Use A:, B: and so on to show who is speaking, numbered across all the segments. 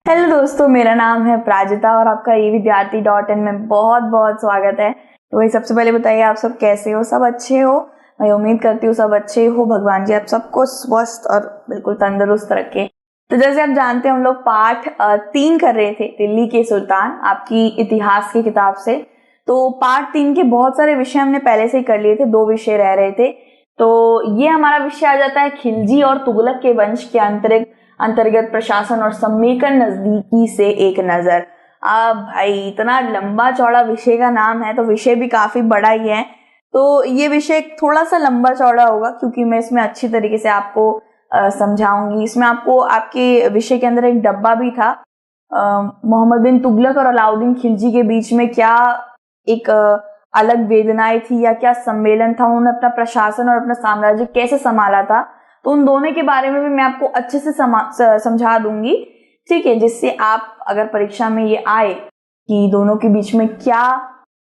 A: Hello दोस्तों, मेरा नाम है प्राजिता और आपका ई विद्यार्थी .in में बहुत बहुत स्वागत है। तो वही सबसे पहले बताइए, आप सब कैसे हो? सब अच्छे हो? मैं उम्मीद करती हूँ सब अच्छे हो। भगवान जी आप सबको स्वस्थ और बिल्कुल तंदुरुस्त रखे। तो जैसे आप जानते हैं, हम लोग पाठ 3 कर रहे थे, दिल्ली के सुल्तान, आपकी इतिहास की किताब से। तो पाठ 3 के बहुत सारे विषय हमने पहले से ही कर लिए थे, 2 विषय रह रहे थे। तो ये हमारा विषय आ जाता है खिलजी और तुगलक के वंश के अंतर्गत प्रशासन और समेकन नजदीकी से एक नजर। अब भाई इतना लंबा चौड़ा विषय का नाम है, तो विषय भी काफी बड़ा ही है। तो ये विषय थोड़ा सा लंबा चौड़ा होगा क्योंकि मैं इसमें अच्छी तरीके से आपको समझाऊंगी। इसमें आपको आपके विषय के अंदर एक डब्बा भी था, मोहम्मद बिन तुगलक और अलाउद्दीन खिलजी के बीच में क्या एक अलग वेदनाएं थी या क्या सम्मेलन था, उन्होंने अपना प्रशासन और अपना साम्राज्य कैसे संभाला था। तो उन दोनों के बारे में भी मैं आपको अच्छे से समझा दूंगी, ठीक है, जिससे आप अगर परीक्षा में ये आए कि दोनों के बीच में क्या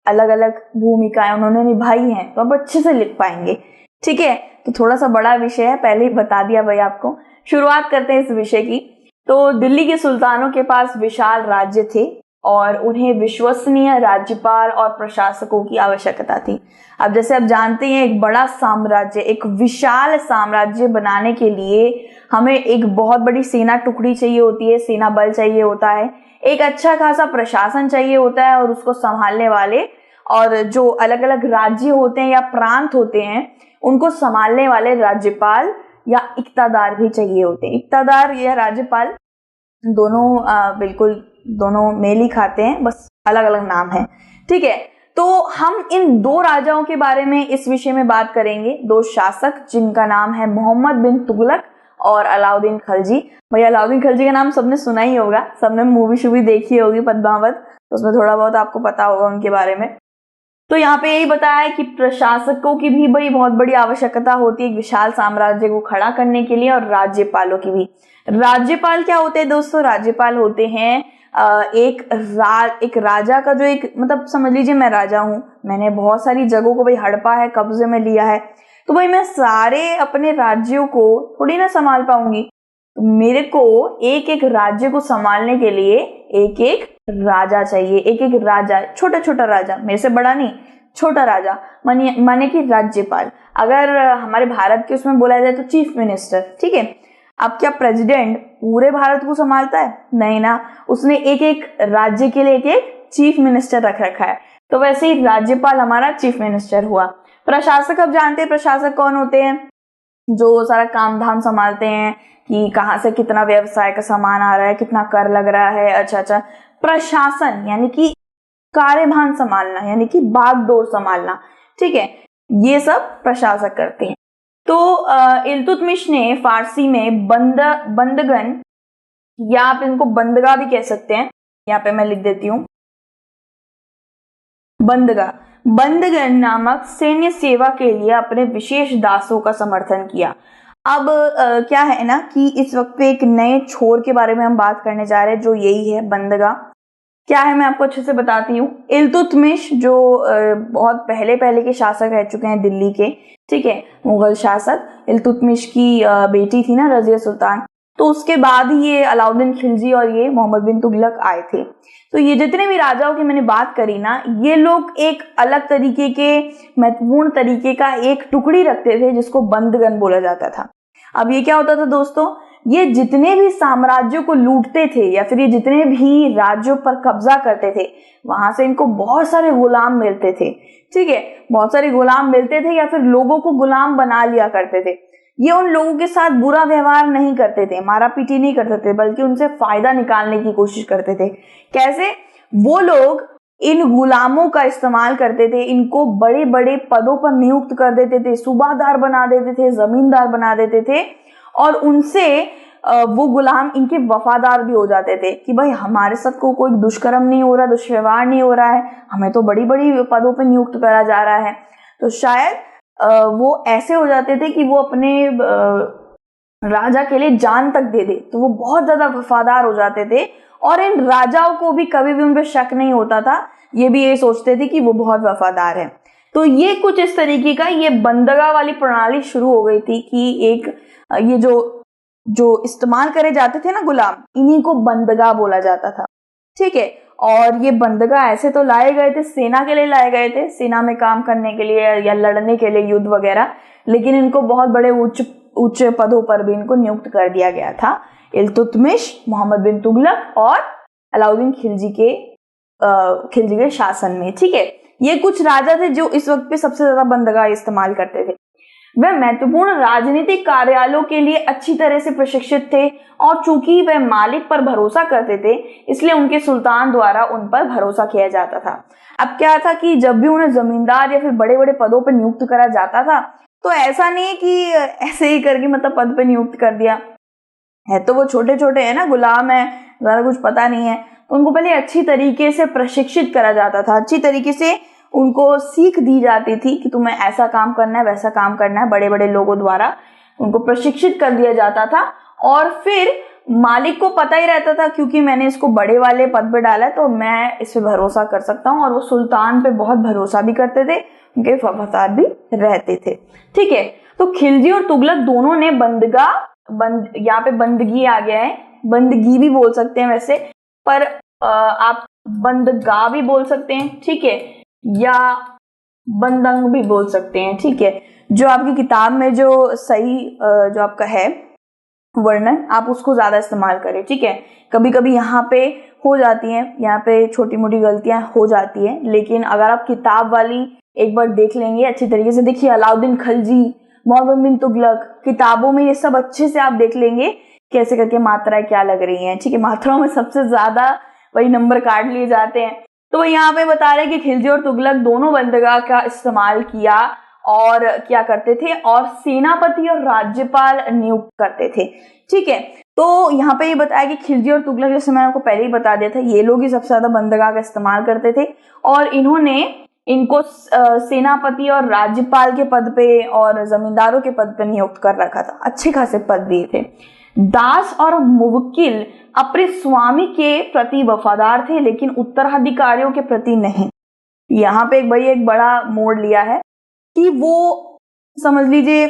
A: अलग अलग भूमिकाएं उन्होंने निभाई हैं, तो आप अच्छे से लिख पाएंगे। ठीक है, तो थोड़ा सा बड़ा विषय है, पहले ही बता दिया भाई आपको। शुरुआत करते हैं इस विषय की। तो दिल्ली के सुल्तानों के पास विशाल राज्य थे और उन्हें विश्वसनीय राज्यपाल और प्रशासकों की आवश्यकता थी। अब जैसे आप जानते हैं, एक बड़ा साम्राज्य, एक विशाल साम्राज्य बनाने के लिए हमें एक बहुत बड़ी सेना टुकड़ी चाहिए होती है, सेना बल चाहिए होता है, एक अच्छा खासा प्रशासन चाहिए होता है और उसको संभालने वाले, और जो अलग अलग राज्य होते हैं या प्रांत होते हैं उनको संभालने वाले राज्यपाल या इक्तादार भी चाहिए होते हैं। इक्तादार या राज्यपाल दोनों बिल्कुल दोनों मेल ही खाते हैं, बस अलग अलग नाम है। ठीक है, तो हम इन 2 राजाओं के बारे में इस विषय में बात करेंगे, 2 शासक जिनका नाम है मोहम्मद बिन तुगलक और अलाउद्दीन खिलजी। भाई अलाउद्दीन खिलजी का नाम सबने सुना ही होगा, सबने मूवी शूवी देखी होगी पद्मावत, तो उसमें थोड़ा बहुत आपको पता होगा उनके बारे में। तो यहाँ पे यही बताया है कि प्रशासकों की भी भाई बहुत बड़ी आवश्यकता होती है एक विशाल साम्राज्य को खड़ा करने के लिए, और राज्यपालों की भी। राज्यपाल क्या होते हैं दोस्तों? राज्यपाल होते हैं एक राजा का जो एक, मतलब समझ लीजिए मैं राजा हूँ, मैंने बहुत सारी जगहों को भाई हड़पा है, कब्जे में लिया है, तो भाई मैं सारे अपने राज्यों को थोड़ी ना संभाल पाऊंगी। तो मेरे को एक एक राज्य को संभालने के लिए एक एक राजा चाहिए, एक एक राजा, छोटा छोटा राजा, मेरे से बड़ा नहीं, छोटा राजा, माने कि राज्यपाल। अगर हमारे भारत के उसमें बोला जाए तो चीफ मिनिस्टर। ठीक है, अब क्या प्रेसिडेंट पूरे भारत को संभालता है? नहीं ना, उसने एक एक राज्य के लिए एक एक चीफ मिनिस्टर रख रखा है। तो वैसे ही राज्यपाल हमारा चीफ मिनिस्टर हुआ। प्रशासक, अब जानते हैं प्रशासक कौन होते हैं? जो सारा काम धाम संभालते हैं कि कहाँ से कितना व्यवसाय का सामान आ रहा है, कितना कर लग रहा है। अच्छा, प्रशासन यानी कि कार्यभार संभालना, यानी कि बागडोर संभालना। ठीक है, ये सब प्रशासक करते हैं। तो इल्तुतमिश ने फारसी में बंदगन, या आप इनको बंदगा भी कह सकते हैं, यहाँ पे मैं लिख देती हूँ बंदगन नामक सैन्य सेवा के लिए अपने विशेष दासों का समर्थन किया। अब क्या है ना कि इस वक्त पे एक नए छोर के बारे में हम बात करने जा रहे हैं, जो यही है बंदगा। क्या है मैं आपको अच्छे से बताती हूँ। इल्तुतमिश जो बहुत पहले के शासक रह चुके हैं दिल्ली के, ठीक है, मुगल शासक, इल्तुतमिश की बेटी थी ना रजिया सुल्तान, तो उसके बाद ही ये अलाउद्दीन खिलजी और ये मोहम्मद बिन तुगलक आए थे। तो ये जितने भी राजाओं की मैंने बात करी ना, ये लोग एक अलग तरीके के, महत्वपूर्ण तरीके का एक टुकड़ी रखते थे जिसको बंदगन बोला जाता था। अब ये क्या होता था दोस्तों, ये जितने भी साम्राज्यों को लूटते थे या फिर ये जितने भी राज्यों पर कब्जा करते थे, वहां से इनको बहुत सारे गुलाम मिलते थे। ठीक है, बहुत सारे गुलाम मिलते थे या फिर लोगों को गुलाम बना लिया करते थे। ये उन लोगों के साथ बुरा व्यवहार नहीं करते थे, मारा पीटी नहीं करते थे, बल्कि उनसे फायदा निकालने की कोशिश करते थे। कैसे? वो लोग इन गुलामों का इस्तेमाल करते थे, इनको बड़े बड़े पदों पर नियुक्त कर देते थे, सूबादार बना देते थे, जमींदार बना देते थे, और उनसे वो गुलाम इनके वफादार भी हो जाते थे कि भाई हमारे साथ को कोई दुष्कर्म नहीं हो रहा, दुष्व्यवहार नहीं हो रहा है, हमें तो बड़ी बड़ी पदों पर नियुक्त करा जा रहा है। तो शायद वो ऐसे हो जाते थे कि वो अपने राजा के लिए जान तक दे दे, तो वो बहुत ज्यादा वफादार हो जाते थे, और इन राजाओं को भी कभी भी उन पर शक नहीं होता था, ये भी ये सोचते थे कि वो बहुत वफादार है। तो ये कुछ इस तरीके का ये बंदगा वाली प्रणाली शुरू हो गई थी कि एक ये जो जो इस्तेमाल करे जाते थे ना गुलाम, इन्हीं को बंदगा बोला जाता था। ठीक है, और ये बंदगा ऐसे तो लाए गए थे, सेना के लिए लाए गए थे, सेना में काम करने के लिए या लड़ने के लिए युद्ध वगैरह, लेकिन इनको बहुत बड़े उच्च पदों पर भी इनको नियुक्त कर दिया गया था। इल्तुतमिश, मोहम्मद बिन तुगलक और अलाउद्दीन खिलजी के शासन में। ठीक है, ये कुछ राजा थे जो इस वक्त पे सबसे ज्यादा बंदगा इस्तेमाल करते थे। वह महत्वपूर्ण राजनीतिक कार्यालयों के लिए अच्छी तरह से प्रशिक्षित थे, और चूंकि वह मालिक पर भरोसा करते थे, इसलिए उनके सुल्तान द्वारा उन पर भरोसा किया जाता था। अब क्या था कि जब भी उन्हें जमींदार या फिर बड़े बड़े पदों पर नियुक्त करा जाता था, तो ऐसा नहीं कि ऐसे ही करके मतलब पद पे नियुक्त कर दिया है, तो वो छोटे छोटे है ना, गुलाम है, ज्यादा कुछ पता नहीं है, तो उनको पहले अच्छी तरीके से प्रशिक्षित करा जाता था, अच्छी तरीके से उनको सीख दी जाती थी कि तुम्हें ऐसा काम करना है, वैसा काम करना है। बड़े बड़े लोगों द्वारा उनको प्रशिक्षित कर दिया जाता था, और फिर मालिक को पता ही रहता था क्योंकि मैंने इसको बड़े वाले पद पे डाला है तो मैं इस पे भरोसा कर सकता हूँ, और वो सुल्तान पे बहुत भरोसा भी करते थे, उनके वफादार भी रहते थे। ठीक है, तो खिलजी और तुगलक दोनों ने यहाँ पे बंदगी आ गया है, बंदगी भी बोल सकते हैं वैसे, पर आप बंदगा भी बोल सकते हैं। ठीक है, या बंदंग भी बोल सकते हैं। ठीक है, जो आपकी किताब में जो सही जो आपका है वर्णन, आप उसको ज्यादा इस्तेमाल करें। ठीक है, कभी कभी यहाँ पे हो जाती हैं, यहाँ पे छोटी मोटी गलतियां हो जाती हैं, लेकिन अगर आप किताब वाली एक बार देख लेंगे अच्छी तरीके से, देखिए अलाउद्दीन खिलजी, मोहम्मद बिन तुगलक, किताबों में ये सब अच्छे से आप देख लेंगे कैसे करके मात्राएं क्या लग रही हैं। ठीक है, मात्राओं में सबसे ज्यादा वही नंबर काट लिए जाते हैं। तो यहाँ पे बता रहे हैं कि खिलजी और तुगलक दोनों बंदगा का इस्तेमाल किया और क्या करते थे, और सेनापति और राज्यपाल नियुक्त करते थे। ठीक है, तो यहाँ पे ये बताया कि खिलजी और तुगलक, जैसे मैंने आपको पहले ही बता दिया था, ये लोग ही सबसे ज्यादा बंदगा का इस्तेमाल करते थे, और इन्होंने इनको सेनापति और राज्यपाल के पद पे और जमींदारों के पद पे नियुक्त कर रखा था, अच्छे खासे पद दिए थे। दास और मुवक्किल अपने स्वामी के प्रति वफादार थे, लेकिन उत्तराधिकारियों के प्रति नहीं। यहाँ पे एक बड़ा मोड़ लिया है कि वो, समझ लीजिए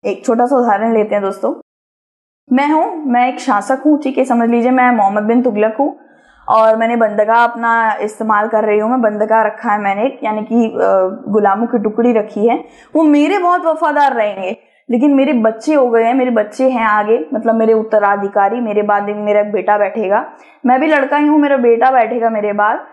A: एक छोटा सा उदाहरण लेते हैं दोस्तों, मैं एक शासक हूँ। ठीक है, समझ लीजिए मैं मोहम्मद बिन तुगलक हूँ और मैंने बंदगा अपना इस्तेमाल कर रही हूँ, मैं बंदगा रखा है मैंने, यानी कि गुलामों की टुकड़ी रखी है। वो मेरे बहुत वफादार रहेंगे, लेकिन मेरे बच्चे हो गए हैं, मेरे बच्चे हैं आगे, मतलब मेरे उत्तराधिकारी, मेरे बाद मेरा बेटा बैठेगा, मैं भी लड़का ही हूँ, मेरा बेटा बैठेगा मेरे बाद,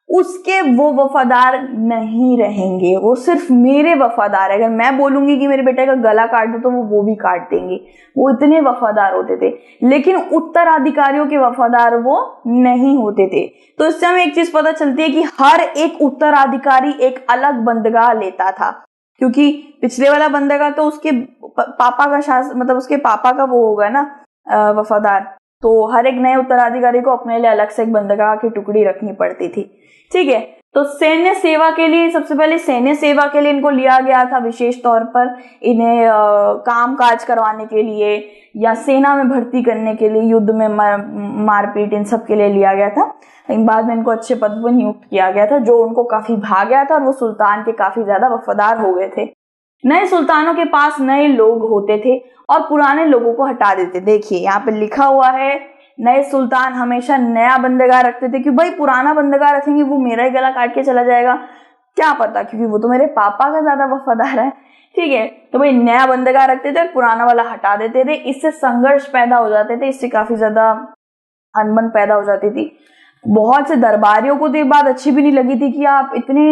A: उसके वो वफादार नहीं रहेंगे, वो सिर्फ मेरे वफादार है। अगर मैं बोलूंगी कि मेरे बेटे का गला काट दो तो वो भी काट देंगे, वो इतने वफादार होते थे। लेकिन उत्तराधिकारियों के वफादार वो नहीं होते थे। तो इससे हमें एक चीज पता चलती है कि हर एक उत्तराधिकारी एक अलग बंदगा लेता था, क्योंकि पिछले वाला बंदगा तो उसके पापा का मतलब उसके पापा का वो होगा ना वफादार, तो हर एक नए उत्तराधिकारी को अपने लिए अलग से एक बंदगा की टुकड़ी रखनी पड़ती थी। ठीक है, तो सैन्य सेवा के लिए, सबसे पहले सैन्य सेवा के लिए इनको लिया गया था, विशेष तौर पर इन्हें काम काज करवाने के लिए या सेना में भर्ती करने के लिए, युद्ध में मारपीट, इन सब के लिए लिया गया था। लेकिन बाद में इनको अच्छे पद पर नियुक्त किया गया था, जो उनको काफी भा गया था और वो सुल्तान के काफी ज्यादा वफादार हो गए थे। नए सुल्तानों के पास नए लोग होते थे और पुराने लोगों को हटा देते। देखिए यहाँ पे लिखा हुआ है, नए सुल्तान हमेशा नया बंदगा रखते थे, क्यों भाई पुराना बंदगा रखेंगे वो मेरा ही गला काट के चला जाएगा, क्या पता, क्योंकि वो तो मेरे पापा का ज्यादा वफादार है। ठीक है, तो भाई नया बंदगा रखते थे और पुराना वाला हटा देते थे, इससे संघर्ष पैदा हो जाते थे, इससे काफी ज्यादा अनबन पैदा हो जाती थी। बहुत से दरबारियों को तो ये बात अच्छी भी नहीं लगी थी कि आप इतने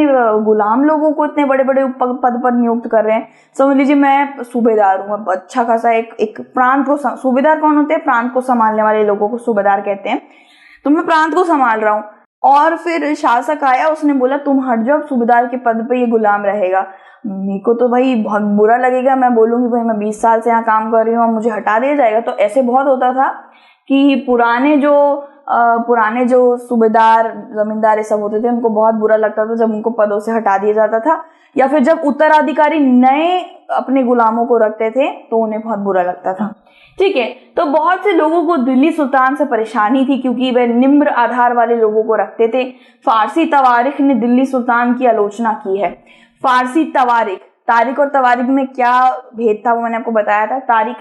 A: गुलाम लोगों को इतने बड़े बड़े पद पर नियुक्त कर रहे हैं। समझ लीजिए मैं सूबेदार हूँ, अच्छा खासा एक प्रांत को, सूबेदार कौन होते हैं, प्रांत को संभालने वाले लोगों को सूबेदार कहते हैं। तो मैं प्रांत को संभाल रहा हूँ और फिर शासक आया, उसने बोला तुम हट जाओ, सूबेदार के पद पे ये गुलाम रहेगा। मेरे को तो भाई बहुत बुरा लगेगा, मैं बोलूंगी भाई मैं 20 साल से यहाँ काम कर रही हूँ और मुझे हटा दिया जाएगा। तो ऐसे बहुत होता था कि पुराने जो सूबेदार, जमींदार ये सब होते थे, उनको बहुत बुरा लगता था जब उनको पदों से हटा दिया जाता था, या फिर जब उत्तराधिकारी नए अपने गुलामों को रखते थे तो उन्हें बहुत बुरा लगता था। ठीक है, तो बहुत से लोगों को दिल्ली सुल्तान से परेशानी थी क्योंकि वे निम्न आधार वाले लोगों को रखते थे। फारसी तवारीख ने दिल्ली सुल्तान की आलोचना की है। फारसी तारीख और तवारीख में क्या भेद था वो मैंने आपको बताया था। तारीख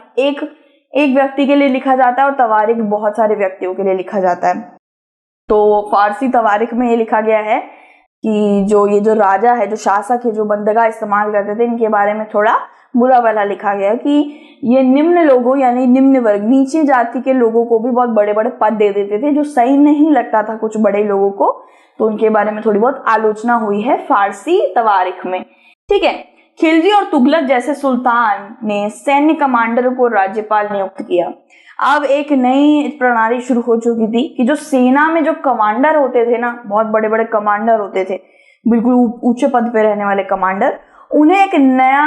A: एक व्यक्ति के लिए लिखा जाता है और तवारीख बहुत सारे व्यक्तियों के लिए लिखा जाता है। तो फारसी तवारीख में ये लिखा गया है कि ये जो राजा है, जो शासक है, जो बंदगा इस्तेमाल करते थे, इनके बारे में थोड़ा बुरा भला लिखा गया कि ये निम्न लोगों यानी निम्न वर्ग, नीचे जाति के लोगों को भी बहुत बड़े बड़े पद दे देते थे, जो सही नहीं लगता था कुछ बड़े लोगों को। तो उनके बारे में थोड़ी बहुत आलोचना हुई है फारसी तवारीख में। ठीक है। खिलजी और तुगलक जैसे सुल्तान ने सैन्य कमांडर को राज्यपाल नियुक्त किया। अब एक नई प्रणाली शुरू हो चुकी थी कि जो सेना में जो कमांडर होते थे ना, बहुत बड़े बड़े कमांडर होते थे, बिल्कुल ऊंचे पद पे रहने वाले कमांडर, उन्हें एक नया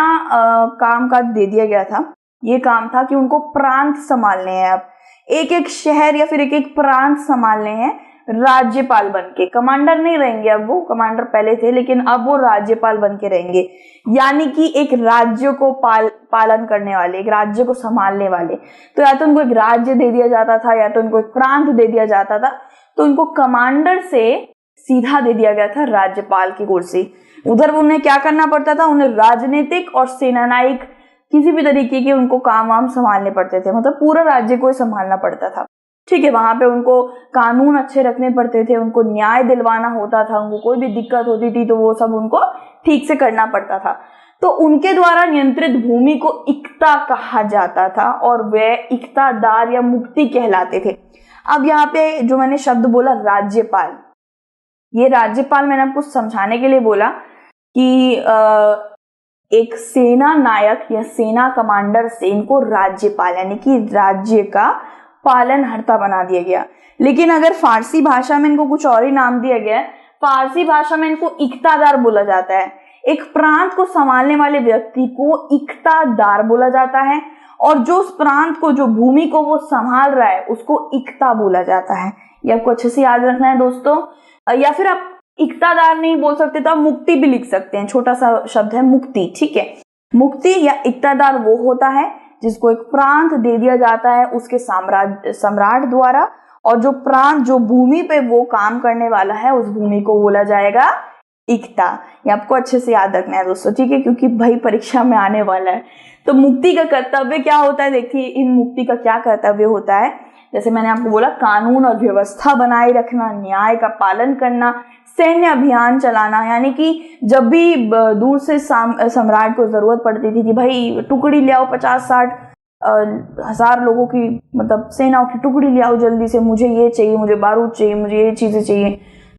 A: कामकाज दे दिया गया था। ये काम था कि उनको प्रांत संभालने हैं। अब एक एक शहर या फिर एक एक प्रांत संभालने हैं राज्यपाल बनके। कमांडर नहीं रहेंगे, अब वो कमांडर पहले थे, लेकिन अब वो राज्यपाल बनके रहेंगे, यानी कि एक राज्य को पालन करने वाले, एक राज्य को संभालने वाले। तो या तो उनको एक राज्य दे दिया जाता था या तो उनको एक प्रांत दे दिया जाता था। तो उनको कमांडर से सीधा दे दिया गया था राज्यपाल की कुर्सी। उधर उन्हें क्या करना पड़ता था, उन्हें राजनीतिक और सेनानायक किसी भी तरीके के उनको काम वाम संभालने पड़ते थे, मतलब पूरा राज्य को संभालना पड़ता था। ठीक है। वहां पे उनको कानून अच्छे रखने पड़ते थे, उनको न्याय दिलवाना होता था, उनको कोई भी दिक्कत होती थी तो वो सब उनको ठीक से करना पड़ता था। तो उनके द्वारा नियंत्रित भूमि को इक्ता कहा जाता था और वे इक्तादार या मुक्ति कहलाते थे। अब यहाँ पे जो मैंने शब्द बोला राज्यपाल, ये राज्यपाल मैंने आपको समझाने के लिए बोला कि एक सेना नायक या सेना कमांडर से इनको राज्यपाल यानी कि राज्य का पालनहर्ता बना दिया गया। लेकिन अगर फारसी भाषा में इनको कुछ और ही नाम दिया गया है। फारसी भाषा में इनको इक्तादार बोला जाता है। एक प्रांत को संभालने वाले व्यक्ति को इक्तादार बोला जाता है और जो उस प्रांत को, जो भूमि को वो संभाल रहा है, उसको इक्ता बोला जाता है। ये आपको अच्छे से याद रखना है दोस्तों। या फिर आप इक्तादार नहीं बोल सकते तो आप मुक्ति भी लिख सकते हैं, छोटा सा शब्द है मुक्ति। ठीक है। मुक्ति या इक्तादार वो होता है जिसको एक प्रांत दे दिया जाता है उसके सम्राट द्वारा, और जो प्रांत, जो भूमि पे वो काम करने वाला है, उस भूमि को बोला जाएगा इक्ता। ये आपको अच्छे से याद रखना है दोस्तों। ठीक है, क्योंकि भाई परीक्षा में आने वाला है। तो मुक्ति का कर्तव्य क्या होता है, देखिए इन मुक्ति का क्या कर्तव्य होता है। जैसे मैंने आपको बोला, कानून और व्यवस्था बनाए रखना, न्याय का पालन करना, सैन्य अभियान चलाना, यानी कि जब भी दूर से सम्राट को जरूरत पड़ती थी कि भाई टुकड़ी ले आओ, 50-60 हजार लोगों की मतलब सेनाओं की टुकड़ी ले आओ जल्दी से, मुझे ये चाहिए, मुझे बारूद चाहिए, मुझे ये चीजें चाहिए,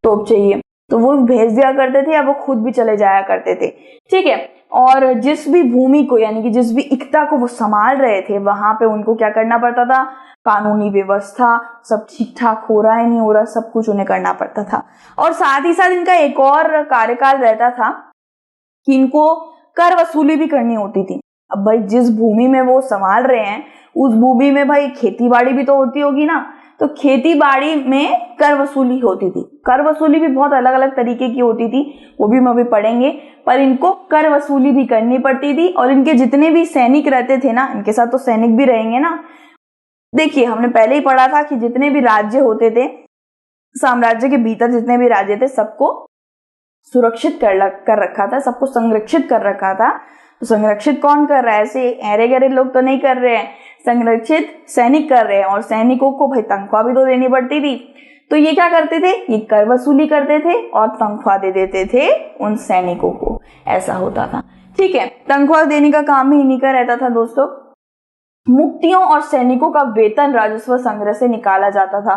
A: तोप चाहिए, तो वो भेज दिया करते थे या वो खुद भी चले जाया करते थे। ठीक है। और जिस भी भूमि को यानी कि जिस भी इक्ता को वो संभाल रहे थे, वहां पे उनको क्या करना पड़ता था, कानूनी व्यवस्था सब ठीक ठाक हो रहा है नहीं हो रहा, सब कुछ उन्हें करना पड़ता था। और साथ ही साथ इनका एक और कार्यकाल रहता था कि इनको कर वसूली भी करनी होती थी। अब भाई जिस भूमि में वो संभाल रहे हैं उस भूमि में भाई खेती बाड़ी भी तो होती होगी ना, तो खेती बाड़ी में कर वसूली होती थी। कर वसूली भी बहुत अलग अलग तरीके की होती थी, वो भी हम अभी पढ़ेंगे, पर इनको कर वसूली भी करनी पड़ती थी। और इनके जितने भी सैनिक रहते थे ना, इनके साथ तो सैनिक भी रहेंगे ना। देखिए हमने पहले ही पढ़ा था कि जितने भी राज्य होते थे, साम्राज्य के भीतर जितने भी राज्य थे, सबको सुरक्षित कर रखा था, सबको संरक्षित कर रखा था। तो संरक्षित कौन कर रहा है, ऐसे अरे गरे लोग तो नहीं कर रहे हैं, संरक्षित सैनिक कर रहे हैं। और सैनिकों को भाई तनख्वाह भी तो देनी पड़ती थी। तो ये क्या करते थे, ये कर वसूली करते थे और तनख्वाह दे देते थे उन सैनिकों को, ऐसा होता था। ठीक है, तनख्वाह देने का काम ही इन्हीं का रहता था दोस्तों। मुक्तियों और सैनिकों का वेतन राजस्व संग्रह से निकाला जाता था।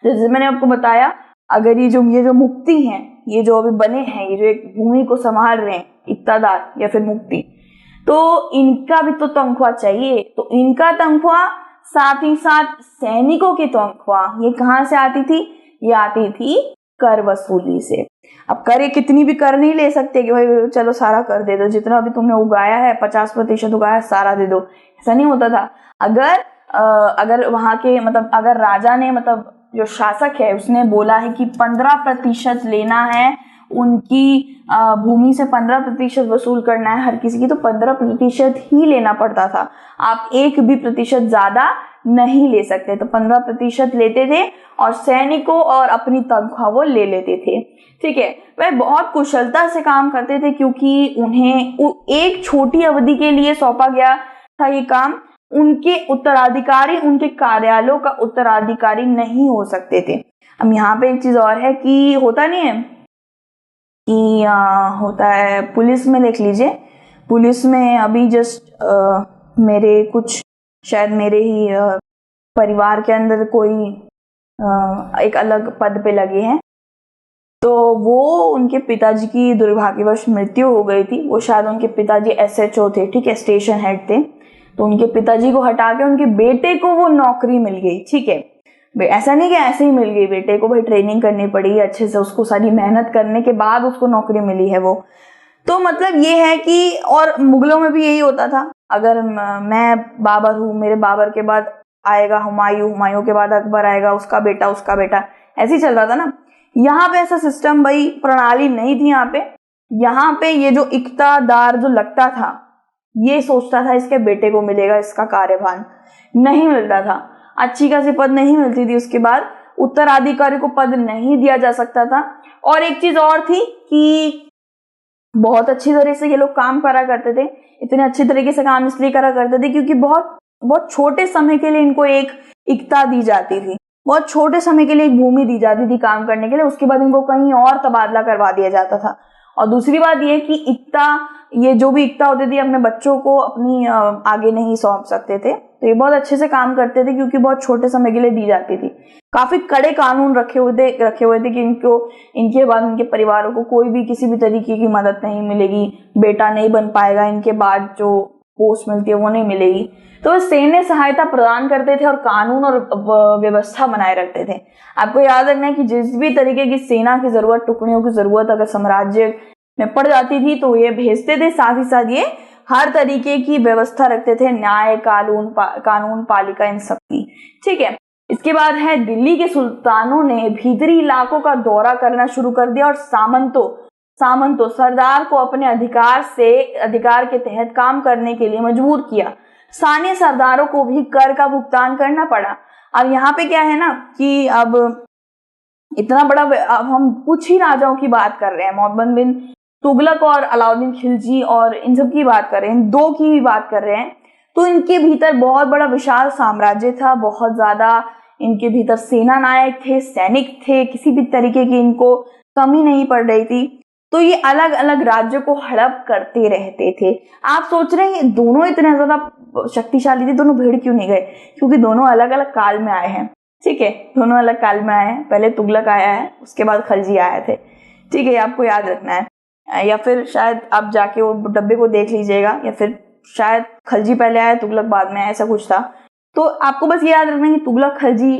A: जैसे मैंने आपको बताया, अगर ये जो मुक्ति हैं, ये जो अभी बने हैं, ये जो एक भूमि को संभाल रहे हैं, इक्तादार या फिर मुक्ति, तो इनका भी तो तनख्वाह चाहिए। तो इनका तनख्वाह, साथ ही साथ सैनिकों की तनख्वाह, ये कहाँ से आती थी, ये आती थी कर वसूली से। अब कर, कितनी भी कर नहीं ले सकते कि भाई चलो सारा कर दे दो, जितना भी तुमने उगाया है 50% उगाया सारा दे दो, ऐसा नहीं होता था। अगर वहां के मतलब अगर राजा ने, मतलब जो शासक है उसने बोला है कि 15% लेना है, उनकी भूमि से 15% वसूल करना है हर किसी की, तो 15% ही लेना पड़ता था। आप 1 भी प्रतिशत ज्यादा नहीं ले सकते। तो 15% लेते थे और सैनिकों और अपनी तनख्वाह वो ले लेते थे। ठीक है, वह बहुत कुशलता से काम करते थे क्योंकि उन्हें एक छोटी अवधि के लिए सौंपा गया था ये काम। उनके उत्तराधिकारी उनके कार्यालयों का उत्तराधिकारी नहीं हो सकते थे। अब यहाँ पे एक चीज और है कि होता नहीं है कि होता है पुलिस में, देख लीजिए पुलिस में अभी जस्ट मेरे कुछ शायद मेरे ही परिवार के अंदर कोई एक अलग पद पे लगे हैं, तो वो उनके पिताजी की दुर्भाग्यवश मृत्यु हो गई थी। वो शायद उनके पिताजी एसएचओ थे, ठीक है, स्टेशन हेड थे। तो उनके पिताजी को हटा के उनके बेटे को वो नौकरी मिल गई, ठीक है। ऐसा नहीं कि ऐसे ही मिल गई, बेटे को भाई ट्रेनिंग करनी पड़ी अच्छे से, उसको सारी मेहनत करने के बाद उसको नौकरी मिली है वो। तो मतलब ये है कि, और मुगलों में भी यही होता था, अगर मैं बाबर हूँ, मेरे बाबर के बाद आएगा हुमायूं, हुमायूं के बाद अकबर आएगा, उसका बेटा, ऐसे ही चल रहा था ना। यहाँ पे ऐसा सिस्टम, भाई प्रणाली नहीं थी यहाँ पे। यहाँ पे ये जो इक्तादार जो लगता था, ये सोचता था इसके बेटे को मिलेगा इसका कार्यभार, नहीं मिलता था, अच्छी खासी पद नहीं मिलती थी। उसके बाद उत्तराधिकारी को पद नहीं दिया जा सकता था। और एक चीज और थी कि बहुत अच्छी तरह से ये लोग काम करा करते थे। इतने अच्छी तरीके से काम इसलिए करा करते थे क्योंकि बहुत बहुत छोटे समय के लिए इनको एक इक्ता दी जाती थी, बहुत छोटे समय के लिए एक भूमि दी जाती थी काम करने के लिए। उसके बाद इनको कहीं और तबादला करवा दिया जाता था। और दूसरी बात ये कि इक्ता, ये जो भी इक्ता होते थे अपने बच्चों को अपनी आगे नहीं सौंप सकते थे। तो ये बहुत अच्छे से काम करते थे क्योंकि बहुत छोटे समय के लिए दी जाती थी। काफी कड़े कानून रखे हुए थे कि इनके बाद इनके परिवारों को कोई भी किसी भी तरीके की मदद नहीं मिलेगी, बेटा नहीं बन पाएगा, इनके बाद जो पोस्ट मिलती है वो नहीं मिलेगी। तो सैन्य सहायता प्रदान करते थे और कानून और व्यवस्था बनाए रखते थे। आपको याद रखना है कि जिस भी तरीके की सेना की जरूरत, टुकड़ियों की जरूरत अगर साम्राज्य में पड़ जाती थी तो ये भेजते थे। साथ ही साथ ये हर तरीके की व्यवस्था रखते थे, न्याय, कानून पालिका, इन सब की, ठीक है। इसके बाद है दिल्ली के सुल्तानों ने भीतरी इलाकों का दौरा करना शुरू कर दिया और सामंतों सरदार को अपने अधिकार के तहत काम करने के लिए मजबूर किया। स्थानीय सरदारों को भी कर का भुगतान करना पड़ा। अब यहाँ पे क्या है ना कि अब इतना बड़ा, अब हम कुछ ही राजाओं की बात कर रहे हैं, मोहम्मद बिन तुगलक और अलाउद्दीन खिलजी और इन सब की बात कर रहे हैं, दो की भी बात कर रहे हैं। तो इनके भीतर बहुत बड़ा विशाल साम्राज्य था, बहुत ज्यादा इनके भीतर सेना नायक थे, सैनिक थे, किसी भी तरीके की इनको कमी नहीं पड़ रही थी। तो ये अलग अलग राज्यों को हड़प करते रहते थे। आप सोच रहे हैं दोनों इतने ज्यादा शक्तिशाली थे, दोनों भिड़ क्यों नहीं गए? क्योंकि दोनों अलग अलग काल में आए हैं, ठीक है, दोनों अलग काल में आए हैं। पहले तुगलक आया है, उसके बाद खलजी आए थे, ठीक है, आपको याद रखना है। या फिर शायद आप जाके वो डब्बे को देख लीजिएगा, या फिर शायद खलजी पहले आया तुगलक बाद में, ऐसा कुछ था। तो आपको बस ये याद रखना है कि तुगलक खलजी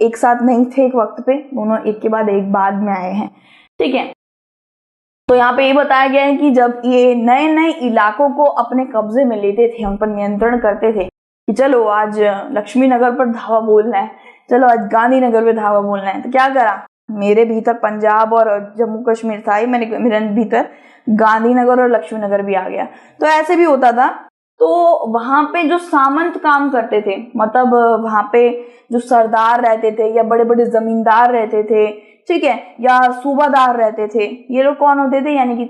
A: एक साथ नहीं थे एक वक्त पे, दोनों एक के बाद एक बाद में आए हैं, ठीक है। तो यहाँ पे ये बताया गया है कि जब ये नए नए इलाकों को अपने कब्जे में लेते थे, उन पर नियंत्रण करते थे कि चलो आज लक्ष्मी नगर पर धावा बोलना है, चलो आज गांधीनगर पे धावा बोलना है, तो क्या करा, मेरे भीतर पंजाब और जम्मू कश्मीर था ही, मेरे भीतर गांधीनगर और लक्ष्मी नगर भी आ गया। तो ऐसे भी होता था। तो वहां पे जो सामंत काम करते थे, मतलब वहां पे जो सरदार रहते थे या बड़े बड़े जमींदार रहते थे, ठीक है, या सूबादार रहते थे, ये लोग कौन होते थे? यानी कि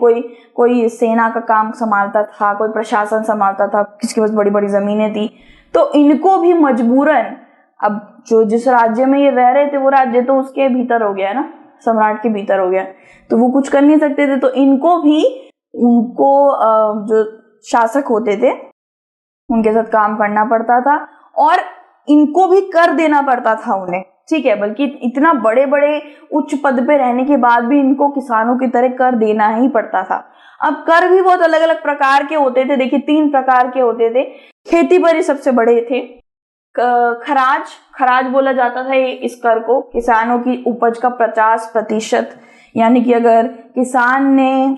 A: कोई सेना का काम संभालता था, कोई प्रशासन संभालता था, किसके पास बड़ी बड़ी जमीनें थी। तो इनको भी मजबूरन, अब जो जिस राज्य में ये रह रहे थे वो राज्य तो उसके भीतर हो गया ना, सम्राट के भीतर हो गया, तो वो कुछ कर नहीं सकते थे। तो इनको भी उनको जो शासक होते थे उनके साथ काम करना पड़ता था और इनको भी कर देना पड़ता था उन्हें, ठीक है। बल्कि इतना बड़े बड़े उच्च पद पे रहने के बाद भी इनको किसानों की तरह कर देना ही पड़ता था। अब कर भी बहुत अलग अलग प्रकार के होते थे। देखिए 3 प्रकार के होते थे। खेती पर ही सबसे बड़े थे। खराज बोला जाता था इस कर को, किसानों की उपज का 50%, यानी कि अगर किसान ने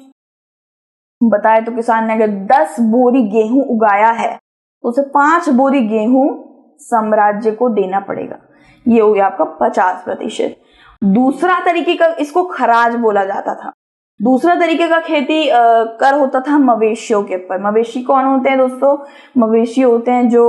A: बताया तो किसान ने अगर 10 बोरी गेहूं उगाया है तो उसे 5 बोरी गेहूं साम्राज्य को देना पड़ेगा। ये हो गया आपका 50%। दूसरा तरीके का, इसको खराज बोला जाता था। दूसरा तरीके का खेती कर होता था मवेशियों के ऊपर। मवेशी कौन होते हैं दोस्तों? मवेशी होते हैं जो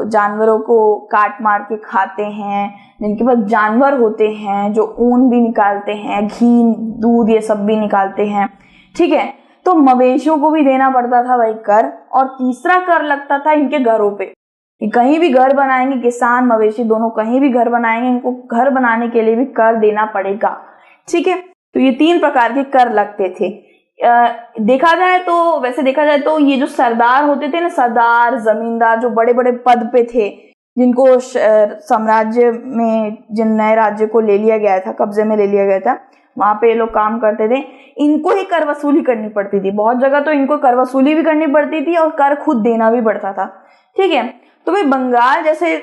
A: जानवरों को काट मार के खाते हैं, जिनके पास जानवर होते हैं, जो ऊन भी निकालते हैं, घी, दूध, ये सब भी निकालते हैं, ठीक है। तो मवेशियों को भी देना पड़ता था भाई कर। और तीसरा कर लगता था इनके घरों पे। कि कहीं भी घर बनाएंगे, किसान मवेशी दोनों कहीं भी घर बनाएंगे, इनको घर बनाने के लिए भी कर देना पड़ेगा। ठीक है, तो ये 3 प्रकार के कर लगते थे। देखा जाए तो, वैसे देखा जाए तो ये जो सरदार होते थे ना, सरदार जमींदार जो बड़े बड़े पद पे थे, जिनको साम्राज्य में, जिन नए राज्य को ले लिया गया था, कब्जे में ले लिया गया था, वहां पे ये लोग काम करते थे, इनको ही कर वसूली करनी पड़ती थी। बहुत जगह तो इनको कर वसूली भी करनी पड़ती थी और कर खुद देना भी पड़ता था। ठीक है, तो भाई बंगाल जैसे,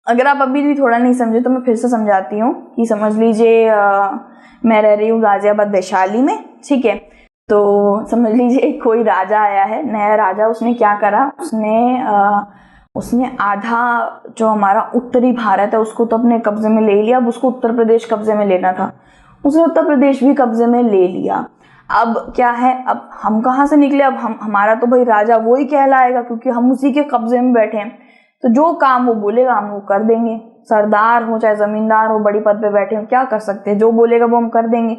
A: अगर आप अभी भी थोड़ा नहीं समझे तो मैं फिर से समझाती हूँ कि समझ लीजिए, मैं रह रही हूँ गाजियाबाद वैशाली में। ठीक है, तो समझ लीजिए कोई राजा आया है, नया राजा। उसने क्या करा, उसने आधा जो हमारा उत्तरी भारत है उसको तो अपने कब्जे में ले लिया। अब उसको उत्तर प्रदेश कब्जे में लेना था, उसने उत्तर प्रदेश भी कब्जे में ले लिया। अब क्या है, अब हम कहाँ से निकले, अब हमारा तो भाई राजा वो ही कहलाएगा, क्योंकि हम उसी के कब्जे में बैठे हैं। तो जो काम वो बोलेगा हम वो कर देंगे। सरदार हो चाहे जमींदार हो, बड़ी पद पे बैठे हो, क्या कर सकते हैं, जो बोलेगा वो हम कर देंगे।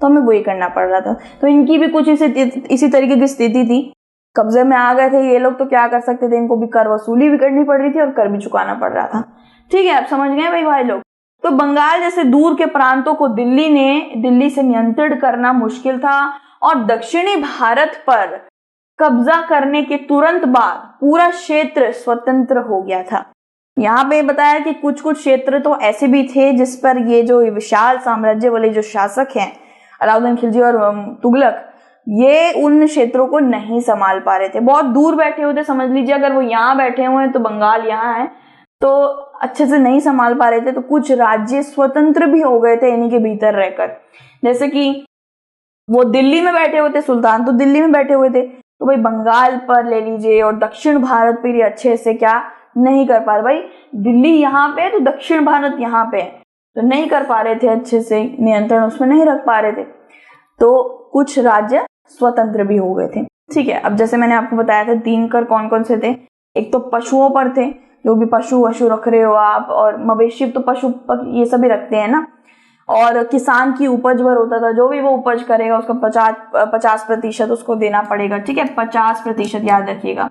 A: तो हमें वही करना पड़ रहा था। तो इनकी भी कुछ इसी तरीके की स्थिति थी। कब्जे में आ गए थे ये लोग, तो क्या कर सकते थे, इनको भी कर वसूली भी करनी पड़ रही थी और कर भी चुकाना पड़ रहा था। ठीक है, आप समझ गए भाई लोग। तो बंगाल जैसे दूर के प्रांतों को दिल्ली से नियंत्रण करना मुश्किल था, और दक्षिणी भारत पर कब्जा करने के तुरंत बाद पूरा क्षेत्र स्वतंत्र हो गया था। यहाँ पे बताया कि कुछ कुछ क्षेत्र तो ऐसे भी थे जिस पर ये जो विशाल साम्राज्य वाले जो शासक हैं, अलाउद्दीन खिलजी और तुगलक, ये उन क्षेत्रों को नहीं संभाल पा रहे थे। बहुत दूर बैठे हुए थे, समझ लीजिए अगर वो यहाँ बैठे हुए हैं तो बंगाल यहाँ है, तो अच्छे से नहीं संभाल पा रहे थे। तो कुछ राज्य स्वतंत्र भी हो गए थे इन्हीं के भीतर रहकर। जैसे कि वो दिल्ली में बैठे हुए थे, सुल्तान तो दिल्ली में बैठे हुए थे, तो भाई बंगाल पर ले लीजिए और दक्षिण भारत पर अच्छे से क्या नहीं कर पा रहे। भाई दिल्ली यहाँ पे तो दक्षिण भारत यहाँ पे, तो नहीं कर पा रहे थे अच्छे से, नियंत्रण उसमें नहीं रख पा रहे थे। तो कुछ राज्य स्वतंत्र भी हो गए थे। ठीक है, अब जैसे मैंने आपको बताया था 3 कर कौन कौन से थे। एक तो पशुओं पर थे, जो भी पशु रख रहे हो आप, और मवेशी तो पशु ये सभी रखते हैं ना। और किसान की उपज पर होता था, जो भी वो उपज करेगा उसका 50% उसको देना पड़ेगा। ठीक है, 50% याद रखिएगा।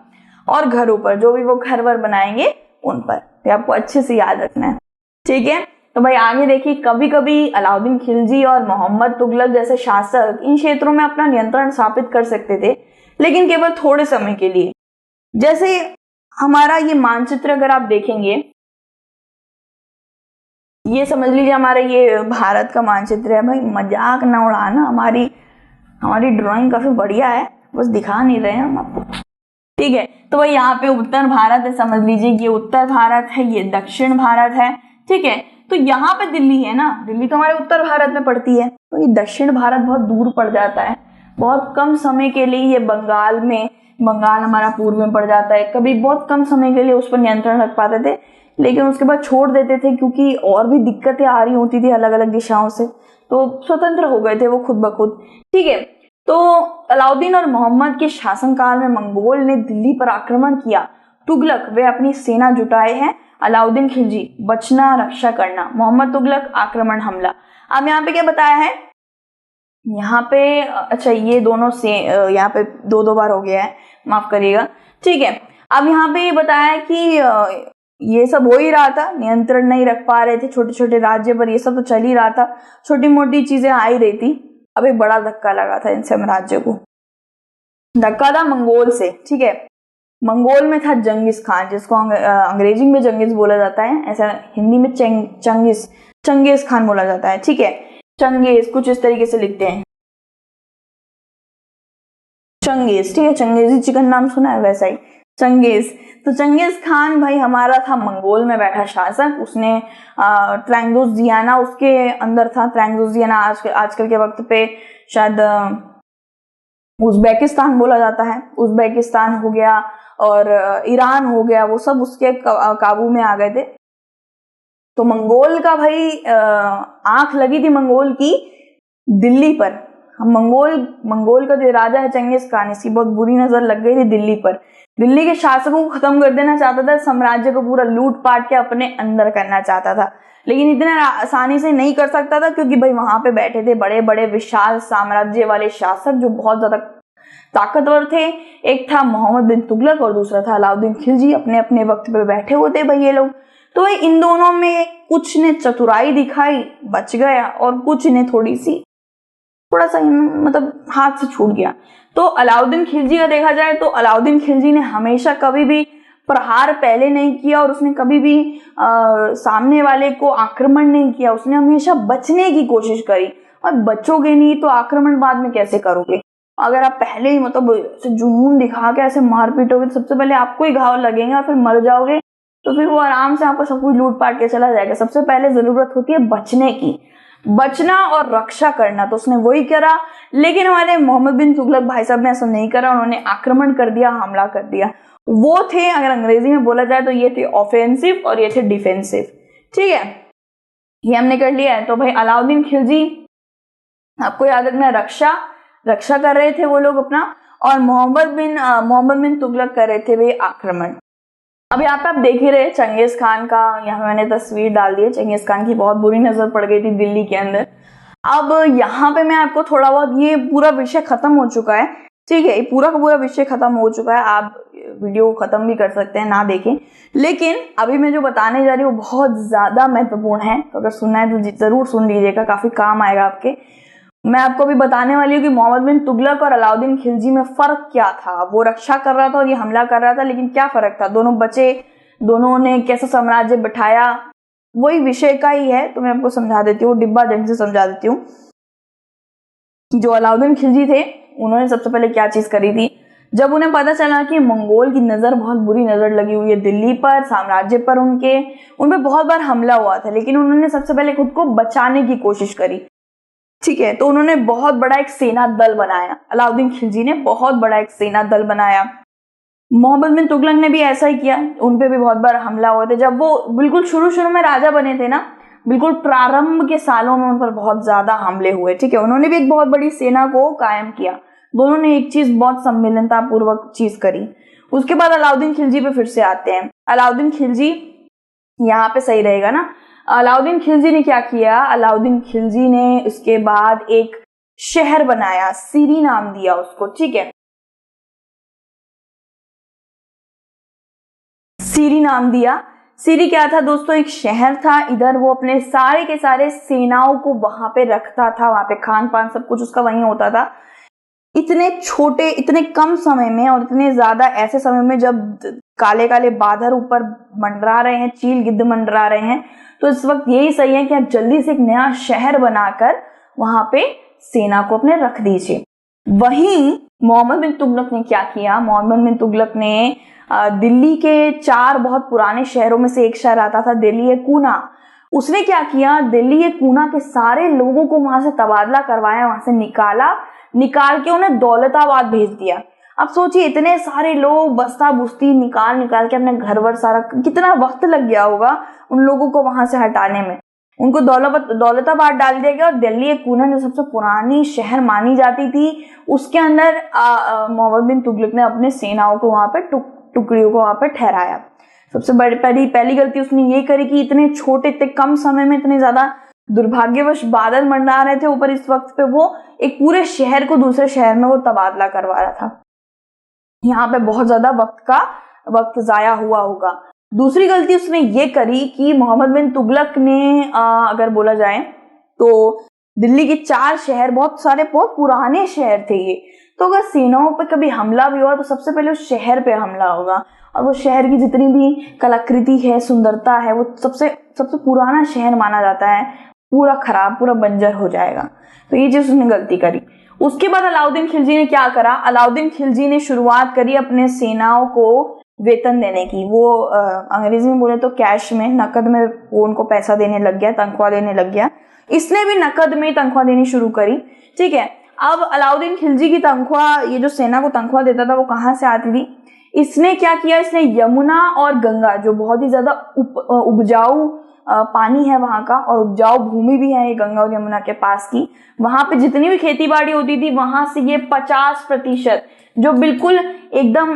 A: और घरों पर, जो भी वो घर वर बनाएंगे उन पर, तो आपको अच्छे से याद रखना है। ठीक है, तो भाई आगे देखिए, कभी कभी अलाउद्दीन खिलजी और मोहम्मद तुगलक जैसे शासक इन क्षेत्रों में अपना नियंत्रण स्थापित कर सकते थे, लेकिन केवल थोड़े समय के लिए। जैसे हमारा ये मानचित्र अगर आप देखेंगे, ये समझ लीजिए हमारा ये भारत का मानचित्र है। भाई मजाक ना उड़ाना, हमारी ड्राइंग काफी बढ़िया है, बस दिखा नहीं रहे हैं हम आपको। ठीक है, तो भाई यहाँ पे उत्तर भारत है, समझ लीजिए ये उत्तर भारत है, ये दक्षिण भारत है। ठीक है, तो यहाँ पे दिल्ली है ना, दिल्ली तो हमारे उत्तर भारत में पड़ती है, तो ये दक्षिण भारत बहुत दूर पड़ जाता है। बहुत कम समय के लिए ये बंगाल हमारा पूर्व में पड़ जाता है। कभी बहुत कम समय के लिए उस पर नियंत्रण रख पाते थे, लेकिन उसके बाद छोड़ देते थे, क्योंकि और भी दिक्कतें आ रही होती थी अलग अलग दिशाओं से, तो स्वतंत्र हो गए थे वो खुद ब खुद। ठीक है, तो अलाउद्दीन और मोहम्मद के शासनकाल में मंगोल ने दिल्ली पर आक्रमण किया। तुगलक वे अपनी सेना जुटाए हैं, अलाउद्दीन खिलजी बचना रक्षा करना, मोहम्मद तुगलक आक्रमण हमला। अब यहाँ पे क्या बताया है, यहाँ पे अच्छा ये दोनों से यहाँ पे 2 बार हो गया है, माफ करिएगा। ठीक है, अब यहाँ पे ये बताया है कि ये सब हो ही रहा था, नियंत्रण नहीं रख पा रहे थे छोटे छोटे राज्य पर, ये सब तो चल ही रहा था, छोटी मोटी चीजें आ ही रही थी। अब एक बड़ा धक्का लगा था इन साम्राज्य को, धक्का था मंगोल से। ठीक है, मंगोल में था जंगिस खान, जिसको अंग्रेजी में जंगिस बोला जाता है, ऐसा हिंदी में चंगेज खान बोला जाता है। ठीक है, चंगेज कुछ इस तरीके से लिखते हैं, चंगेज। ठीक है, चंगेजी चिकन नाम सुना है, वैसा ही चंगेज। तो चंगेज खान भाई हमारा था मंगोल में बैठा शासक। उसने ट्रांगोजियाना उसके अंदर था। ट्रांगोजियाना आजकल के वक्त पे शायद उज्बेकिस्तान बोला जाता है। उज्बेकिस्तान हो गया और ईरान हो गया, वो सब उसके काबू में आ गए थे। तो मंगोल का भाई आंख लगी थी मंगोल की दिल्ली पर। मंगोल का जो राजा है चंगेज खान, इसकी बहुत बुरी नजर लग गई थी दिल्ली पर। दिल्ली के शासकों को खत्म कर देना चाहता था, साम्राज्य को पूरा लूट पाट के अपने अंदर करना चाहता था, लेकिन इतने आसानी से नहीं कर सकता था, क्योंकि भाई वहां पे बैठे थे बड़े बड़े विशाल साम्राज्य वाले शासक जो बहुत ज्यादा ताकतवर थे। एक था मोहम्मद बिन तुगलक और दूसरा था अलाउद्दीन खिलजी। अपने अपने वक्त पे बैठे होते भाई ये लोग। तो इन दोनों में कुछ ने चतुराई दिखाई, बच गया, और कुछ ने थोड़ा सा मतलब हाथ से छूट गया। तो अलाउद्दीन खिलजी का देखा जाए तो अलाउद्दीन खिलजी ने हमेशा कभी भी प्रहार पहले नहीं किया और उसने कभी भी सामने वाले को आक्रमण नहीं किया। उसने हमेशा बचने की कोशिश करी, और बचोगे नहीं तो आक्रमण बाद में कैसे करोगे? अगर आप पहले ही मतलब जुनून दिखा के ऐसे मार पीटोगे तो सबसे पहले आपको ही घाव लगेंगे और फिर मर जाओगे, तो फिर वो आराम से आपको सब कुछ लूट पाट के चला जाएगा। सबसे पहले जरूरत होती है बचने की, बचना और रक्षा करना। तो उसने वही करा, लेकिन हमारे मोहम्मद बिन तुगलक भाई साहब ने ऐसा नहीं करा। उन्होंने आक्रमण कर दिया, हमला कर दिया। वो थे, अगर अंग्रेजी में बोला जाए तो ये थे ऑफेंसिव और ये थे डिफेंसिव। ठीक है, ये हमने कर लिया है। तो भाई अलाउद्दीन खिलजी, आपको याद रखना, रक्षा कर रहे थे वो लोग अपना, और मोहम्मद बिन तुगलक कर रहे थे वे आक्रमण। अब यहाँ पे आप देख ही रहे चंगेज खान का, यहाँ मैंने तस्वीर डाल दी है। चंगेज खान की बहुत बुरी नजर पड़ गई थी दिल्ली के अंदर। अब यहाँ पे मैं आपको थोड़ा बहुत, ये पूरा विषय खत्म हो चुका है, ठीक है, ये पूरा का पूरा विषय खत्म हो चुका है। आप वीडियो खत्म भी कर सकते हैं, ना देखें, लेकिन अभी मैं जो बताने जा रही हूँ बहुत ज्यादा महत्वपूर्ण है। तो अगर सुनना है तो जरूर सुन लीजिएगा, काफी काम आएगा आपके। मैं आपको भी बताने वाली हूँ कि मोहम्मद बिन तुगलक और अलाउद्दीन खिलजी में फर्क क्या था। वो रक्षा कर रहा था और ये हमला कर रहा था, लेकिन क्या फर्क था? दोनों बचे, दोनों ने कैसा साम्राज्य बिठाया, वही विषय का ही है। तो मैं आपको समझा देती हूँ, डिब्बा ढंग से समझा देती हूँ कि जो अलाउद्दीन खिलजी थे उन्होंने सबसे पहले क्या चीज करी थी। जब उन्हें पता चला कि मंगोल की नजर, बहुत बुरी नजर लगी हुई है दिल्ली पर, साम्राज्य पर, उन पे बहुत बार हमला हुआ था, लेकिन उन्होंने सबसे पहले खुद को बचाने की कोशिश करी। ठीक है, तो उन्होंने बहुत बड़ा एक सेना दल बनाया। अलाउद्दीन खिलजी ने बहुत बड़ा एक सेना दल बनाया। मोहम्मद बिन तुगलक ने भी ऐसा ही किया, उनपे भी बहुत बार हमला हुए थे। जब वो बिल्कुल शुरू में राजा बने थे ना, बिल्कुल प्रारंभ के सालों में उन पर बहुत ज्यादा हमले हुए। ठीक है, उन्होंने भी एक बहुत बड़ी सेना को कायम किया। दोनों ने एक चीज बहुत सम्मिलनता पूर्वक चीज करी। उसके बाद अलाउद्दीन खिलजी पे फिर से आते हैं। अलाउद्दीन खिलजी, यहाँ पे सही रहेगा ना, अलाउद्दीन खिलजी ने क्या किया? अलाउद्दीन खिलजी ने उसके बाद एक शहर बनाया, सीरी नाम दिया उसको। ठीक है, सीरी नाम दिया। सीरी क्या था दोस्तों? एक शहर था। इधर वो अपने सारे के सारे सेनाओं को वहां पे रखता था, वहां पे खान पान सब कुछ उसका वहीं होता था। इतने छोटे, इतने कम समय में, और इतने ज्यादा ऐसे समय में जब काले काले बादल ऊपर मंडरा रहे हैं, चील गिद्ध मंडरा रहे हैं, तो इस वक्त यही सही है कि आप जल्दी से एक नया शहर बनाकर वहां पे सेना को अपने रख दीजिए। वहीं मोहम्मद बिन तुगलक ने क्या किया? मोहम्मद बिन तुगलक ने दिल्ली के 4 बहुत पुराने शहरों में से एक शहर आता था, दिल्ली कूना। उसने क्या किया? दिल्ली कूना के सारे लोगों को वहां से तबादला करवाया, वहां से निकाल के उन्हें दौलताबाद भेज दिया। अब सोचिए, इतने सारे लोग बस्ता बुस्ती निकाल के अपने घर वर सारा, कितना वक्त लग गया होगा उन लोगों को वहां से हटाने में। उनको दौलताबाद डाल दिया गया, और दिल्ली कूना जो सबसे पुरानी शहर मानी जाती थी, उसके अंदर मोहम्मद बिन तुगलक ने अपने सेनाओं को वहां पे टुकड़ियों को वहां पे ठहराया। सबसे पहली गलती उसने ये करी कि इतने छोटे, इतने कम समय में इतने ज्यादा दुर्भाग्यवश बादल मंडरा रहे थे ऊपर, इस वक्त पे वो एक पूरे शहर को दूसरे शहर में वो तबादला करवा रहा था। यहाँ पे बहुत ज्यादा वक्त जाया हुआ होगा। दूसरी गलती उसने ये करी कि मोहम्मद बिन तुगलक ने अगर बोला जाए तो दिल्ली के 4 शहर बहुत सारे बहुत पुराने शहर थे ये, तो अगर सेनाओं पे कभी हमला भी हुआ तो सबसे पहले उस शहर पे हमला होगा, और वो शहर की जितनी भी कलाकृति है, सुंदरता है, वो सबसे पुराना शहर माना जाता है, पूरा खराब, पूरा बंजर हो जाएगा। तो ये चीज उसने गलती करी। उसके बाद अलाउद्दीन खिलजी ने क्या करा? अलाउद्दीन खिलजी ने शुरुआत करी अपने सेनाओं को वेतन देने की। वो अंग्रेजी में बोले तो कैश में, नकद में वो उनको पैसा देने लग गया, तनख्वाह देने लग गया। इसने भी नकद में तनख्वाह देनी शुरू करी। ठीक है, अब अलाउद्दीन खिलजी की तनख्वाह, ये जो सेना को तनख्वाह देता था, वो कहाँ से आती थी? इसने क्या किया? इसने यमुना और गंगा, जो बहुत ही ज्यादा उपजाऊ पानी है वहां का, और उपजाऊ भूमि भी है ये गंगा और यमुना के पास की, वहां पे जितनी भी खेती बाड़ी होती थी, वहां से ये 50%, जो बिल्कुल एकदम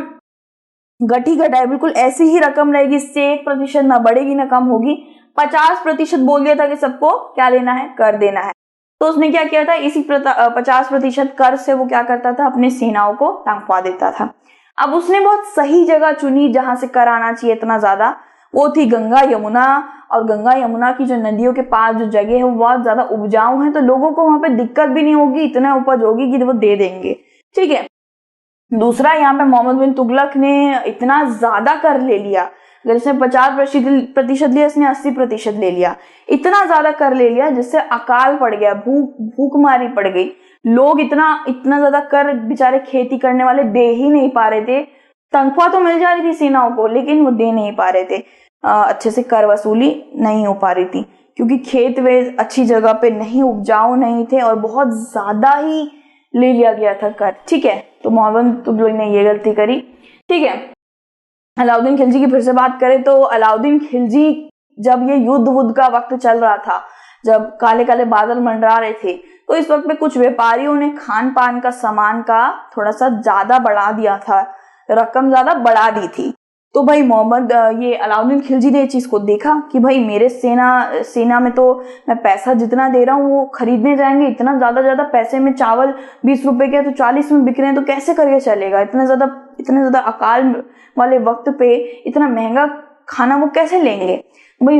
A: गठी घटा है, बिल्कुल ऐसी ही रकम रहेगी, इससे 1% ना बढ़ेगी ना कम होगी, 50% बोल दिया था कि सबको क्या लेना है? कर देना है। तो उसने क्या किया था, इसी 50% कर से वो क्या करता था, अपने सेनाओं को तनख्वाह देता था। अब उसने बहुत सही जगह चुनी जहां से कर आना चाहिए इतना ज्यादा, वो थी गंगा यमुना। और गंगा यमुना की जो नदियों के पास जो जगह है वो बहुत ज्यादा उपजाऊ है, तो लोगों को वहां पे दिक्कत भी नहीं होगी, इतना उपज होगी कि वो दे देंगे। ठीक है। दूसरा, यहाँ पे मोहम्मद बिन तुगलक ने इतना ज्यादा कर ले लिया, अगर इसने 50% लिया, इसने 80% ले लिया। इतना ज्यादा कर ले लिया जिससे अकाल पड़ गया, भूखमारी पड़ गई। लोग इतना ज्यादा कर बेचारे खेती करने वाले दे ही नहीं पा रहे थे। तनख्वाह तो मिल जा रही थी सेनाओं को, लेकिन वो दे नहीं पा रहे थे, अच्छे से कर वसूली नहीं हो पा रही थी, क्योंकि खेत वे अच्छी जगह पे नहीं, उपजाऊ नहीं थे और बहुत ज्यादा ही ले लिया गया था कर। ठीक है, तो मोहम्मद तुगलक ने ये गलती करी। ठीक है, अलाउद्दीन खिलजी की फिर से बात करें तो अलाउद्दीन खिलजी जब ये युद्ध का वक्त चल रहा था, जब काले काले बादल मंडरा रहे थे, तो इस वक्त में कुछ व्यापारियों ने खान पान का सामान का थोड़ा सा ज्यादा बढ़ा दिया था, रकम ज्यादा बढ़ा दी थी। तो भाई ये अलाउद्दीन खिलजी ने ये चीज को देखा कि भाई मेरे सेना में तो मैं पैसा जितना दे रहा हूँ वो खरीदने जाएंगे, इतना ज्यादा पैसे में चावल 20 रुपए के तो 40 में बिक रहे हैं, तो कैसे करके चलेगा, इतने ज्यादा अकाल वाले वक्त पे इतना महंगा खाना वो कैसे लेंगे। भाई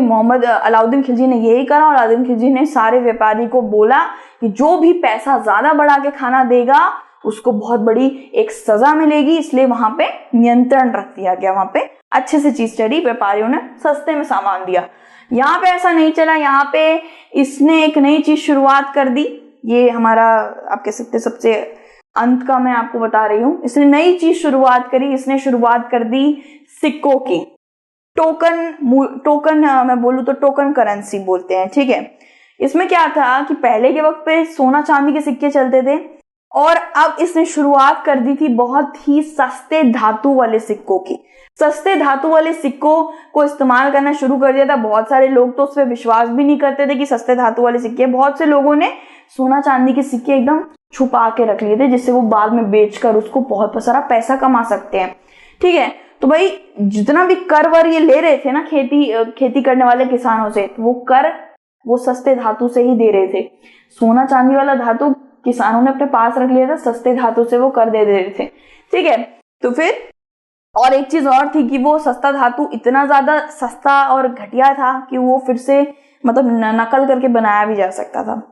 A: अलाउद्दीन खिलजी ने यही करा, और अलाउद्दीन खिलजी ने सारे व्यापारी को बोला कि जो भी पैसा ज्यादा बढ़ा के खाना देगा उसको बहुत बड़ी एक सजा मिलेगी, इसलिए वहां पे नियंत्रण रख दिया गया, वहां पे अच्छे से चीज चली, व्यापारियों ने सस्ते में सामान दिया। यहाँ पे ऐसा नहीं चला, यहाँ पे इसने एक नई चीज शुरुआत कर दी। ये हमारा आप कह सकते सबसे अंत का मैं आपको बता रही हूँ, इसने नई चीज शुरुआत करी, इसने शुरुआत कर दी सिक्कों की। टोकन मैं बोलूँ तो टोकन करेंसी बोलते हैं। ठीक है, इसमें क्या था कि पहले के वक्त पे सोना चांदी के सिक्के चलते थे, और अब इसने शुरुआत कर दी थी बहुत ही सस्ते धातु वाले सिक्कों की। सस्ते धातु वाले सिक्कों को इस्तेमाल करना शुरू कर दिया था। बहुत सारे लोग तो उस पर विश्वास भी नहीं करते थे कि सस्ते धातु वाले सिक्के, बहुत से लोगों ने सोना चांदी के सिक्के एकदम छुपा के रख लिए थे, जिससे वो बाद में बेचकर उसको बहुत सारा पैसा कमा सकते हैं। ठीक है, तो भाई जितना भी कर वर ये ले रहे थे ना खेती करने वाले किसानों से, वो सस्ते धातु से ही दे रहे थे। सोना चांदी वाला धातु किसानों ने अपने पास रख लिया था, सस्ते धातु से वो कर दे रहे थे। ठीक है, तो फिर और एक चीज और थी कि वो सस्ता धातु इतना ज्यादा सस्ता और घटिया था कि वो फिर से मतलब नकल करके बनाया भी जा सकता था।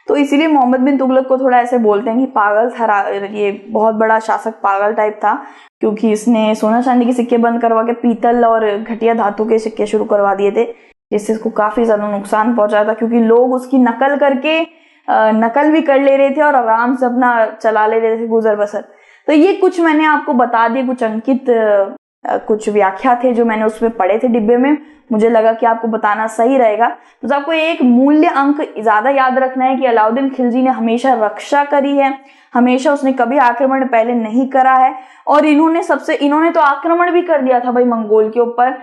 A: तो इसीलिए मोहम्मद बिन तुगलक को थोड़ा ऐसे बोलते हैं कि पागल था, ये बहुत बड़ा शासक पागल टाइप था, क्योंकि इसने सोना चांदी के सिक्के बंद करवा के पीतल और घटिया धातु के सिक्के शुरू करवा दिए थे, जिससे इसको काफी ज्यादा नुकसान पहुंचा था, क्योंकि लोग उसकी नकल भी कर ले रहे थे और आराम से अपना चला ले रहे थे गुजर बसर। तो ये कुछ मैंने आपको बता दिए, कुछ अंकित कुछ व्याख्या थे जो मैंने उसमें पढ़े थे डिब्बे में, मुझे लगा कि आपको बताना सही रहेगा। तो आपको एक मूल्य अंक ज्यादा याद रखना है कि अलाउद्दीन खिलजी ने हमेशा रक्षा करी है, हमेशा उसने कभी आक्रमण पहले नहीं करा है, और इन्होंने तो आक्रमण भी कर दिया था भाई मंगोल के ऊपर,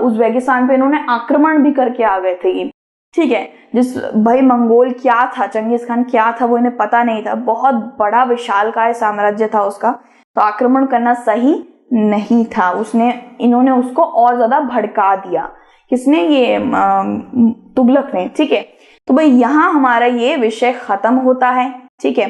A: उज़्बेकिस्तान पे इन्होंने आक्रमण भी करके आ गए थे ये। ठीक है, भाई मंगोल क्या था, चंगेज खान क्या था, वो इन्हें पता नहीं था, बहुत बड़ा विशालकाय साम्राज्य था उसका, तो आक्रमण करना सही नहीं था। इन्होंने उसको और ज्यादा भड़का दिया, किसने, ये तुगलक ने। ठीक है, तो भाई यहाँ हमारा ये विषय खत्म होता है। ठीक है,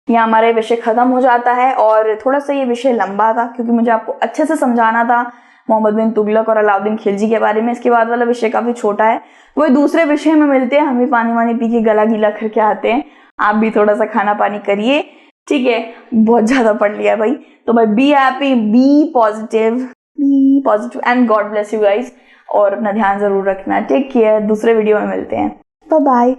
A: यहाँ हमारा विषय खत्म हो जाता है, और थोड़ा सा ये विषय लंबा था क्योंकि मुझे आपको अच्छे से समझाना था मोहम्मद बिन तुगलक और अलाउद्दीन खिलजी के बारे में। इसके बाद वाला विषय काफी छोटा है, वही दूसरे विषय में मिलते हैं। हम भी पानी वानी पी के गला गीला करके आते हैं, आप भी थोड़ा सा खाना पानी करिए। ठीक है, बहुत ज्यादा पढ़ लिया भाई, तो भाई be happy, be positive and God bless you guys, और अपना ध्यान जरूर रखना। टेक केयर, दूसरे वीडियो में मिलते हैं, बाय बाय।